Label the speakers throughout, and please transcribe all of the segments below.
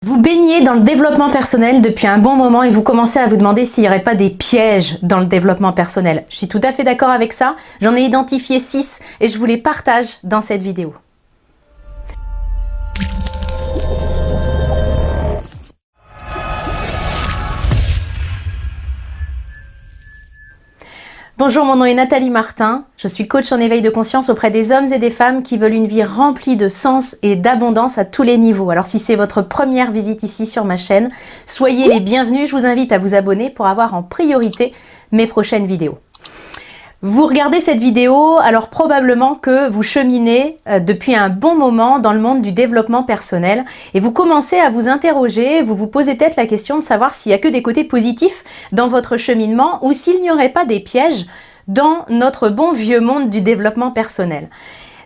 Speaker 1: Vous baignez dans le développement personnel depuis un bon moment et vous commencez à vous demander s'il n'y aurait pas des pièges dans le développement personnel. Je suis tout à fait d'accord avec ça. J'en ai identifié 6 et je vous les partage dans cette vidéo. Bonjour, mon nom est Nathalie Martin, je suis coach en éveil de conscience auprès des hommes et des femmes qui veulent une vie remplie de sens et d'abondance à tous les niveaux. Alors si c'est votre première visite ici sur ma chaîne, soyez les bienvenus, je vous invite à vous abonner pour avoir en priorité mes prochaines vidéos. Vous regardez cette vidéo, alors probablement que vous cheminez depuis un bon moment dans le monde du développement personnel et vous commencez à vous interroger, vous vous posez peut-être la question de savoir s'il n'y a que des côtés positifs dans votre cheminement ou s'il n'y aurait pas des pièges dans notre bon vieux monde du développement personnel.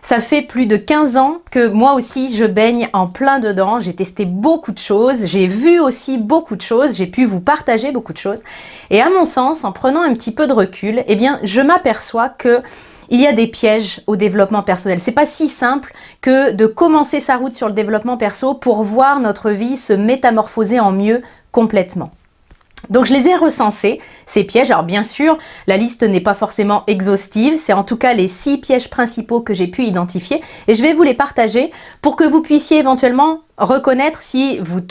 Speaker 1: Ça fait plus de 15 ans que moi aussi je baigne en plein dedans, j'ai testé beaucoup de choses, j'ai vu aussi beaucoup de choses, j'ai pu vous partager beaucoup de choses. Et à mon sens, en prenant un petit peu de recul, eh bien, je m'aperçois que il y a des pièges au développement personnel. C'est pas si simple que de commencer sa route sur le développement perso pour voir notre vie se métamorphoser en mieux complètement. Donc je les ai recensés, ces pièges. Alors bien sûr, la liste n'est pas forcément exhaustive, c'est en tout cas les 6 pièges principaux que j'ai pu identifier et je vais vous les partager pour que vous puissiez éventuellement reconnaître si vous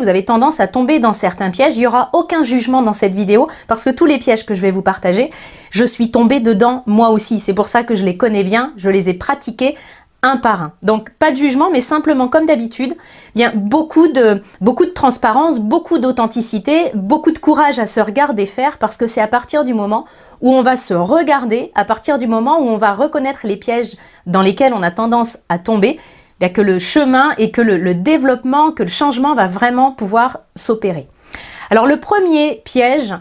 Speaker 1: avez tendance à tomber dans certains pièges. Il n'y aura aucun jugement dans cette vidéo parce que tous les pièges que je vais vous partager, je suis tombée dedans moi aussi. C'est pour ça que je les connais bien, je les ai pratiqués un par un. Donc pas de jugement, mais simplement comme d'habitude, bien beaucoup de transparence, beaucoup d'authenticité, beaucoup de courage à se regarder faire parce que c'est à partir du moment où on va se regarder, à partir du moment où on va reconnaître les pièges dans lesquels on a tendance à tomber, bien que le chemin et que le développement, que le changement va vraiment pouvoir s'opérer. Alors le premier piège,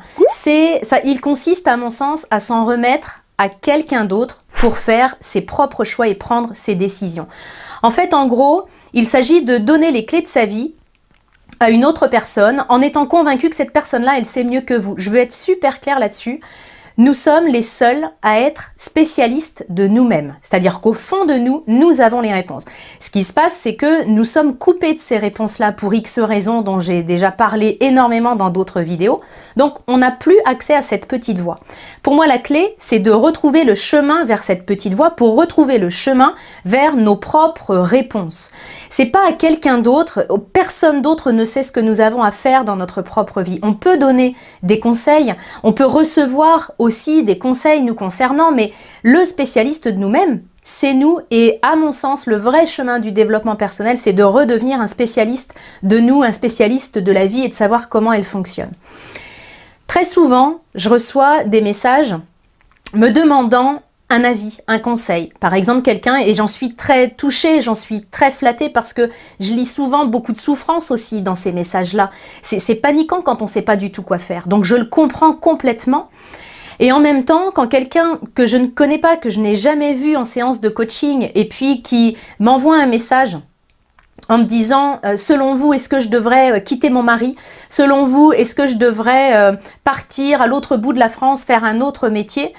Speaker 1: il consiste à mon sens à s'en remettre à quelqu'un d'autre pour faire ses propres choix et prendre ses décisions. En fait, en gros, il s'agit de donner les clés de sa vie à une autre personne en étant convaincu que cette personne-là, elle sait mieux que vous. Je veux être super claire là-dessus. Nous sommes les seuls à être spécialistes de nous-mêmes. C'est-à-dire qu'au fond de nous, nous avons les réponses. Ce qui se passe, c'est que nous sommes coupés de ces réponses-là pour X raisons dont j'ai déjà parlé énormément dans d'autres vidéos. Donc, on n'a plus accès à cette petite voix. Pour moi, la clé, c'est de retrouver le chemin vers cette petite voix pour retrouver le chemin vers nos propres réponses. C'est pas à quelqu'un d'autre, personne d'autre ne sait ce que nous avons à faire dans notre propre vie. On peut donner des conseils, on peut recevoir aussi des conseils nous concernant, mais le spécialiste de nous-mêmes, c'est nous. Et à mon sens, le vrai chemin du développement personnel, c'est de redevenir un spécialiste de nous, un spécialiste de la vie et de savoir comment elle fonctionne. Très souvent, je reçois des messages me demandant un avis, un conseil. Par exemple, quelqu'un, et j'en suis très touchée, j'en suis très flattée parce que je lis souvent beaucoup de souffrance aussi dans ces messages-là. C'est paniquant quand on ne sait pas du tout quoi faire. Donc je le comprends complètement. Et en même temps, quand quelqu'un que je ne connais pas, que je n'ai jamais vu en séance de coaching, et puis qui m'envoie un message en me disant « Selon vous, est-ce que je devrais quitter mon mari ? Selon vous, est-ce que je devrais partir à l'autre bout de la France, faire un autre métier ?»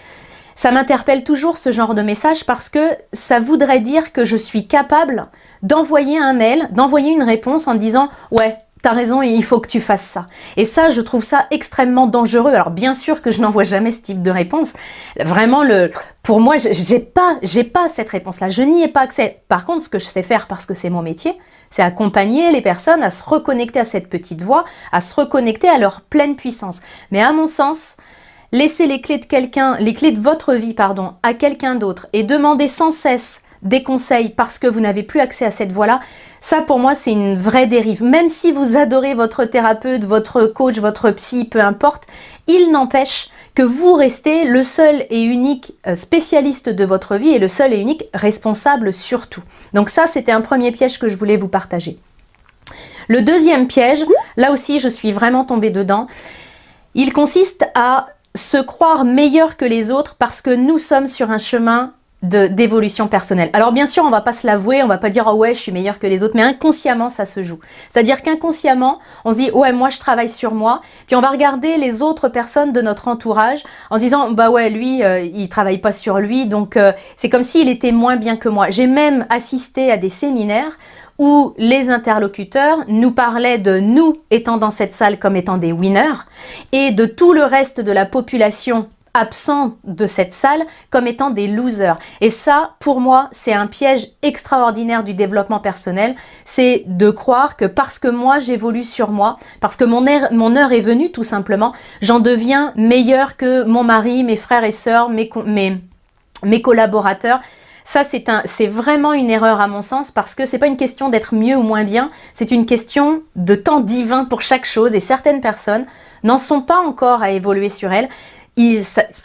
Speaker 1: Ça m'interpelle toujours ce genre de message parce que ça voudrait dire que je suis capable d'envoyer un mail, d'envoyer une réponse en disant « Ouais, t'as raison, il faut que tu fasses ça. » Et ça, je trouve ça extrêmement dangereux. Alors bien sûr que je n'envoie jamais ce type de réponse. Vraiment, pour moi, j'ai pas cette réponse-là. Je n'y ai pas accès. Par contre, ce que je sais faire parce que c'est mon métier, c'est accompagner les personnes à se reconnecter à cette petite voix, à se reconnecter à leur pleine puissance. Mais à mon sens, laisser les clés de votre vie, à quelqu'un d'autre et demander sans cesse des conseils parce que vous n'avez plus accès à cette voie-là, ça pour moi c'est une vraie dérive. Même si vous adorez votre thérapeute, votre coach, votre psy, peu importe, il n'empêche que vous restez le seul et unique spécialiste de votre vie et le seul et unique responsable surtout. Donc ça, c'était un premier piège que je voulais vous partager. Le deuxième piège, là aussi je suis vraiment tombée dedans, il consiste à se croire meilleur que les autres parce que nous sommes sur un chemin d'évolution personnelle. Alors bien sûr, on va pas se l'avouer, on va pas dire « oh ouais, je suis meilleure que les autres », mais inconsciemment, ça se joue. C'est-à-dire qu'inconsciemment, on se dit « ouais, moi, je travaille sur moi », puis on va regarder les autres personnes de notre entourage en se disant « bah ouais, lui, il travaille pas sur lui, donc c'est comme s'il était moins bien que moi ». J'ai même assisté à des séminaires où les interlocuteurs nous parlaient de nous étant dans cette salle comme étant des winners et de tout le reste de la population absent de cette salle comme étant des losers. Et ça, pour moi, c'est un piège extraordinaire du développement personnel. C'est de croire que parce que moi, j'évolue sur moi, parce que mon heure est venue, tout simplement, j'en deviens meilleur que mon mari, mes frères et sœurs, mes collaborateurs. Ça, c'est vraiment une erreur à mon sens parce que c'est pas une question d'être mieux ou moins bien, c'est une question de temps divin pour chaque chose et certaines personnes n'en sont pas encore à évoluer sur elles.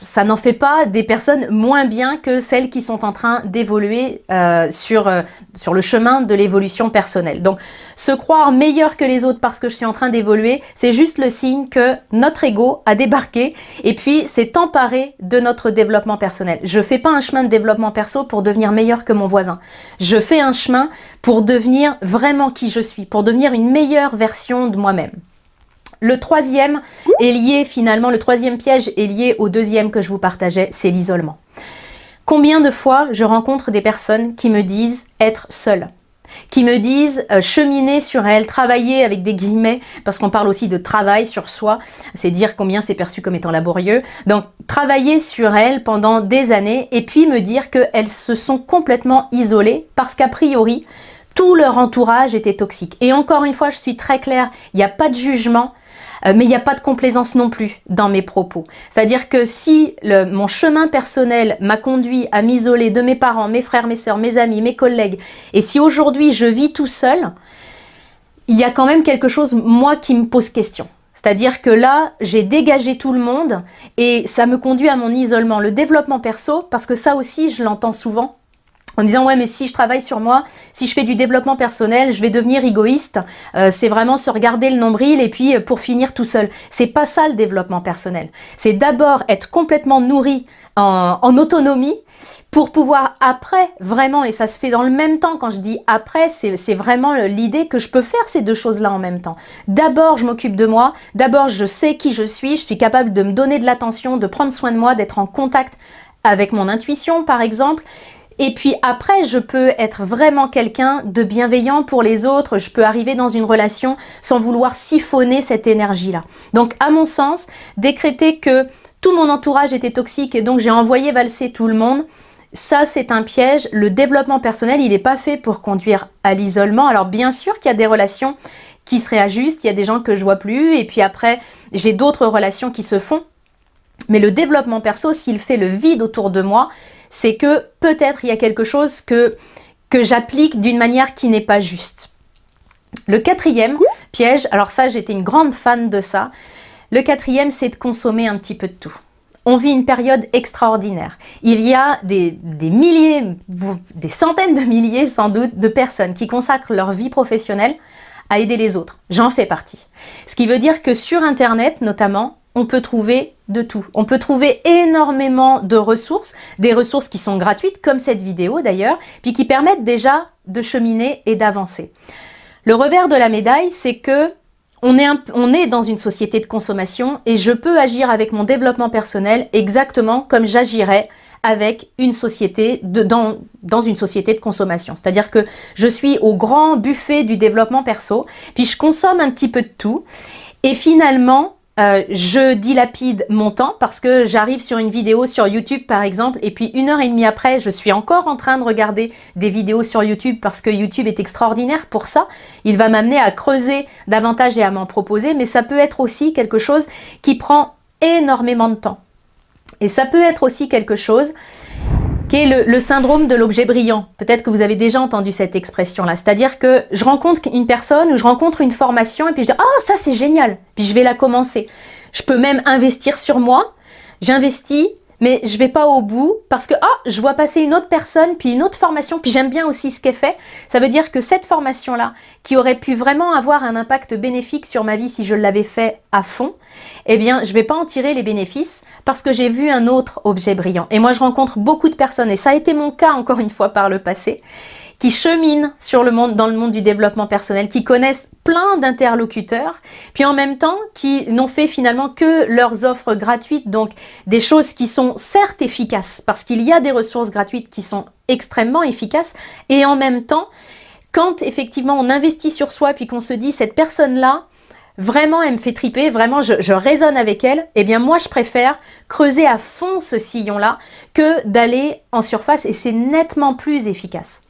Speaker 1: Ça n'en fait pas des personnes moins bien que celles qui sont en train d'évoluer sur le chemin de l'évolution personnelle. Donc, se croire meilleur que les autres parce que je suis en train d'évoluer, c'est juste le signe que notre ego a débarqué et puis s'est emparé de notre développement personnel. Je ne fais pas un chemin de développement perso pour devenir meilleur que mon voisin. Je fais un chemin pour devenir vraiment qui je suis, pour devenir une meilleure version de moi-même. Le troisième piège est lié au deuxième que je vous partageais, c'est l'isolement. Combien de fois je rencontre des personnes qui me disent être seules, qui me disent cheminer sur elles, travailler avec des guillemets, parce qu'on parle aussi de travail sur soi, c'est dire combien c'est perçu comme étant laborieux. Donc, travailler sur elles pendant des années et puis me dire qu'elles se sont complètement isolées parce qu'a priori, tout leur entourage était toxique. Et encore une fois, je suis très claire, il n'y a pas de jugement, mais il n'y a pas de complaisance non plus dans mes propos. C'est-à-dire que si mon chemin personnel m'a conduit à m'isoler de mes parents, mes frères, mes sœurs, mes amis, mes collègues, et si aujourd'hui je vis tout seul, il y a quand même quelque chose, moi, qui me pose question. C'est-à-dire que là, j'ai dégagé tout le monde et ça me conduit à mon isolement. Le développement perso, parce que ça aussi, je l'entends souvent, en disant ouais mais si je travaille sur moi, si je fais du développement personnel, je vais devenir égoïste, c'est vraiment se regarder le nombril et puis pour finir tout seul. C'est pas ça le développement personnel. C'est d'abord être complètement nourri en autonomie pour pouvoir après, vraiment, et ça se fait dans le même temps, quand je dis après, c'est vraiment l'idée que je peux faire ces deux choses-là en même temps. D'abord, je m'occupe de moi, d'abord je sais qui je suis capable de me donner de l'attention, de prendre soin de moi, d'être en contact avec mon intuition par exemple. Et puis après, je peux être vraiment quelqu'un de bienveillant pour les autres. Je peux arriver dans une relation sans vouloir siphonner cette énergie-là. Donc, à mon sens, décréter que tout mon entourage était toxique et donc j'ai envoyé valser tout le monde, ça, c'est un piège. Le développement personnel, il n'est pas fait pour conduire à l'isolement. Alors, bien sûr qu'il y a des relations qui se réajustent. Il y a des gens que je vois plus. Et puis après, j'ai d'autres relations qui se font. Mais le développement perso, s'il fait le vide autour de moi, c'est que peut-être il y a quelque chose que j'applique d'une manière qui n'est pas juste. Le quatrième piège, alors ça j'étais une grande fan de ça, le quatrième c'est de consommer un petit peu de tout. On vit une période extraordinaire. Il y a des milliers, des centaines de milliers sans doute de personnes qui consacrent leur vie professionnelle à aider les autres. J'en fais partie. Ce qui veut dire que sur Internet notamment, on peut trouver de tout. On peut trouver énormément de ressources, des ressources qui sont gratuites, comme cette vidéo d'ailleurs, puis qui permettent déjà de cheminer et d'avancer. Le revers de la médaille, c'est que on est dans une société de consommation et je peux agir avec mon développement personnel exactement comme j'agirais avec une société dans une société de consommation. C'est-à-dire que je suis au grand buffet du développement perso, puis je consomme un petit peu de tout et finalement, je dilapide mon temps parce que j'arrive sur une vidéo sur YouTube par exemple et puis 1h30 après je suis encore en train de regarder des vidéos sur YouTube parce que YouTube est extraordinaire pour ça. Il va m'amener à creuser davantage et à m'en proposer, mais ça peut être aussi quelque chose qui prend énormément de temps. Et ça peut être aussi quelque chose qui est le syndrome de l'objet brillant. Peut-être que vous avez déjà entendu cette expression-là. C'est-à-dire que je rencontre une personne ou je rencontre une formation et puis je dis « Ah, ça c'est génial !» Puis je vais la commencer. Je peux même investir sur moi. J'investis, mais je vais pas au bout parce que je vois passer une autre personne, puis une autre formation, puis j'aime bien aussi ce qu'elle fait. Ça veut dire que cette formation-là, qui aurait pu vraiment avoir un impact bénéfique sur ma vie si je l'avais fait à fond, eh bien, je vais pas en tirer les bénéfices parce que j'ai vu un autre objet brillant. Et moi, je rencontre beaucoup de personnes, et ça a été mon cas encore une fois par le passé, qui cheminent dans le monde du développement personnel, qui connaissent plein d'interlocuteurs, puis en même temps qui n'ont fait finalement que leurs offres gratuites, donc des choses qui sont certes efficaces, parce qu'il y a des ressources gratuites qui sont extrêmement efficaces, et en même temps, quand effectivement on investit sur soi, puis qu'on se dit cette personne-là, vraiment elle me fait triper, vraiment je résonne avec elle, eh bien moi je préfère creuser à fond ce sillon-là que d'aller en surface, et c'est nettement plus efficace.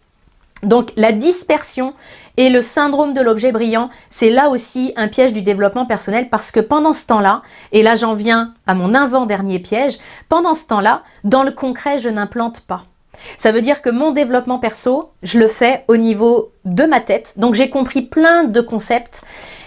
Speaker 1: Donc la dispersion et le syndrome de l'objet brillant, c'est là aussi un piège du développement personnel, parce que pendant ce temps-là, et là j'en viens à mon avant-dernier piège, pendant ce temps-là, dans le concret, je n'implante pas. Ça veut dire que mon développement perso, je le fais au niveau de ma tête, donc j'ai compris plein de concepts.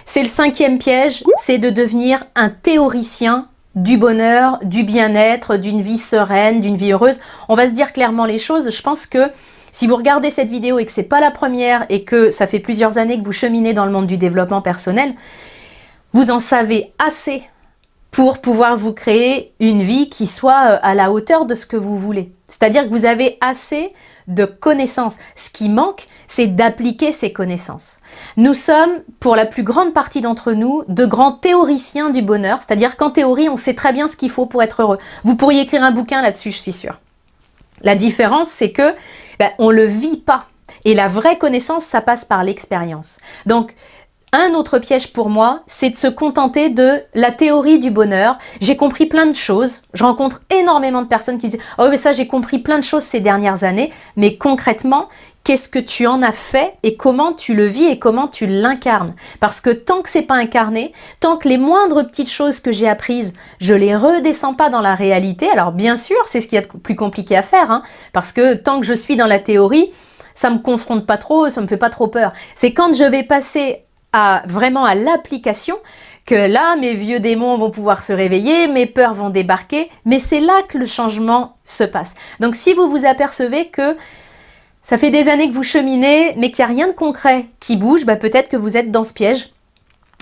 Speaker 1: C'est le 5e piège, c'est de devenir un théoricien du bonheur, du bien-être, d'une vie sereine, d'une vie heureuse. On va se dire clairement les choses. Je pense que si vous regardez cette vidéo et que c'est pas la première et que ça fait plusieurs années que vous cheminez dans le monde du développement personnel, vous en savez assez pour pouvoir vous créer une vie qui soit à la hauteur de ce que vous voulez. C'est-à-dire que vous avez assez de connaissances. Ce qui manque, c'est d'appliquer ces connaissances. Nous sommes, pour la plus grande partie d'entre nous, de grands théoriciens du bonheur, c'est-à-dire qu'en théorie, on sait très bien ce qu'il faut pour être heureux. Vous pourriez écrire un bouquin là-dessus, je suis sûre. La différence, c'est que on le vit pas. Et la vraie connaissance, ça passe par l'expérience. Donc, un autre piège pour moi, c'est de se contenter de la théorie du bonheur. J'ai compris plein de choses. Je rencontre énormément de personnes qui disent « Oh, mais ça, j'ai compris plein de choses ces dernières années. » Mais concrètement, qu'est-ce que tu en as fait et comment tu le vis et comment tu l'incarnes? Parce que tant que c'est pas incarné, tant que les moindres petites choses que j'ai apprises, je les redescends pas dans la réalité. Alors bien sûr, c'est ce qu'il y a de plus compliqué à faire, hein, parce que tant que je suis dans la théorie, ça me confronte pas trop, ça me fait pas trop peur. C'est quand je vais passer vraiment à l'application que là, mes vieux démons vont pouvoir se réveiller, mes peurs vont débarquer, mais c'est là que le changement se passe. Donc si vous vous apercevez que ça fait des années que vous cheminez, mais qu'il n'y a rien de concret qui bouge, peut-être que vous êtes dans ce piège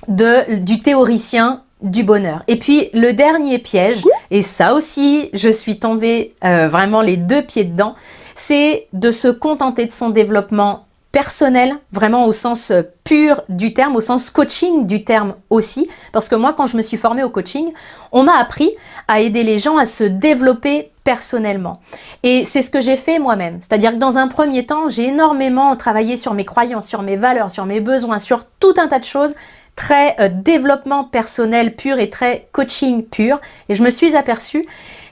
Speaker 1: du théoricien du bonheur. Et puis le dernier piège, et ça aussi, je suis tombée vraiment les deux pieds dedans, c'est de se contenter de son développement personnel, vraiment au sens pur du terme, au sens coaching du terme aussi, parce que moi, quand je me suis formée au coaching, on m'a appris à aider les gens à se développer personnellement. Et c'est ce que j'ai fait moi-même. C'est-à-dire que dans un premier temps, j'ai énormément travaillé sur mes croyances, sur mes valeurs, sur mes besoins, sur tout un tas de choses, très développement personnel pur et très coaching pur. Et je me suis aperçue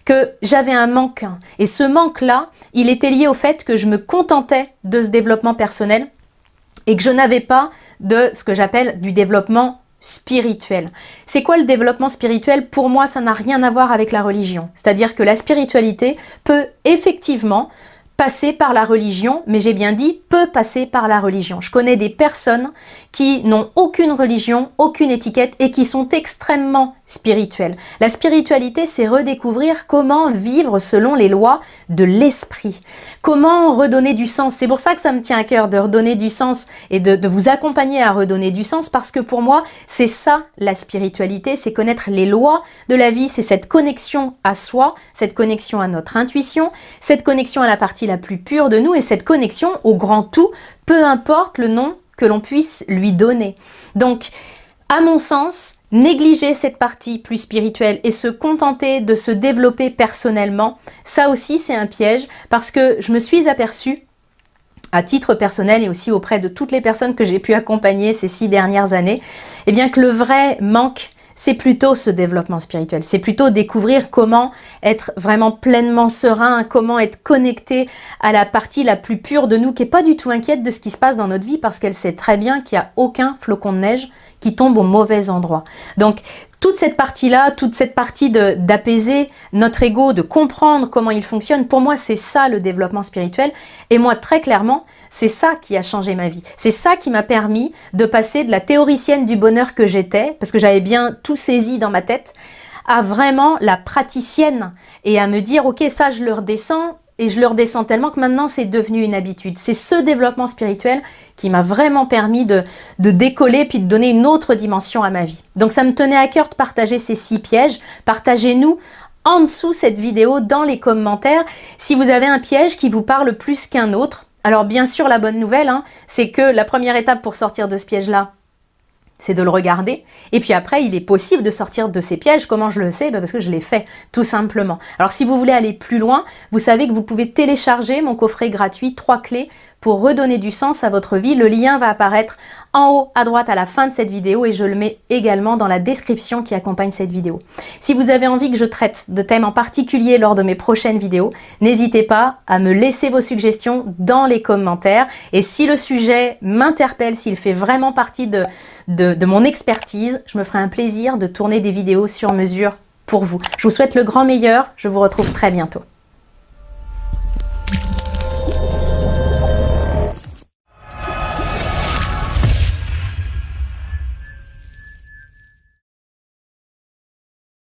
Speaker 1: que j'avais un manque. Et ce manque-là, il était lié au fait que je me contentais de ce développement personnel et que je n'avais pas de ce que j'appelle du développement spirituel. C'est quoi le développement spirituel? Pour moi, ça n'a rien à voir avec la religion. C'est-à-dire que la spiritualité peut effectivement passer par la religion, mais j'ai bien dit peut passer par la religion. Je connais des personnes qui n'ont aucune religion, aucune étiquette et qui sont extrêmement spirituelles. La spiritualité, c'est redécouvrir comment vivre selon les lois de l'esprit. Comment redonner du sens. C'est pour ça que ça me tient à cœur de redonner du sens et de vous accompagner à redonner du sens, parce que pour moi, c'est ça la spiritualité, c'est connaître les lois de la vie, c'est cette connexion à soi, cette connexion à notre intuition, cette connexion à la partie la plus pure de nous et cette connexion au grand tout, peu importe le nom que l'on puisse lui donner. Donc, à mon sens, négliger cette partie plus spirituelle et se contenter de se développer personnellement, ça aussi c'est un piège, parce que je me suis aperçue, à titre personnel et aussi auprès de toutes les personnes que j'ai pu accompagner ces 6 dernières années, eh bien que le vrai manque, c'est plutôt ce développement spirituel. C'est plutôt découvrir comment être vraiment pleinement serein, comment être connecté à la partie la plus pure de nous, qui n'est pas du tout inquiète de ce qui se passe dans notre vie, parce qu'elle sait très bien qu'il n'y a aucun flocon de neige qui tombe au mauvais endroit. Donc, toute cette partie-là, toute cette partie d'apaiser notre ego, de comprendre comment il fonctionne, pour moi, c'est ça le développement spirituel. Et moi, très clairement, c'est ça qui a changé ma vie. C'est ça qui m'a permis de passer de la théoricienne du bonheur que j'étais, parce que j'avais bien tout saisi dans ma tête, à vraiment la praticienne et à me dire, ok, ça je le redescends et je le redescends tellement que maintenant c'est devenu une habitude. C'est ce développement spirituel qui m'a vraiment permis de décoller puis de donner une autre dimension à ma vie. Donc ça me tenait à cœur de partager ces 6 pièges. Partagez-nous en dessous cette vidéo dans les commentaires si vous avez un piège qui vous parle plus qu'un autre. Alors bien sûr, la bonne nouvelle, c'est que la première étape pour sortir de ce piège-là, c'est de le regarder. Et puis après, il est possible de sortir de ces pièges. Comment je le sais? Parce que je l'ai fait, tout simplement. Alors si vous voulez aller plus loin, vous savez que vous pouvez télécharger mon coffret gratuit 3 clés pour redonner du sens à votre vie. Le lien va apparaître en haut à droite à la fin de cette vidéo et je le mets également dans la description qui accompagne cette vidéo. Si vous avez envie que je traite de thèmes en particulier lors de mes prochaines vidéos, n'hésitez pas à me laisser vos suggestions dans les commentaires. Et si le sujet m'interpelle, s'il fait vraiment partie de mon expertise, je me ferai un plaisir de tourner des vidéos sur mesure pour vous. Je vous souhaite le grand meilleur. Je vous retrouve très bientôt.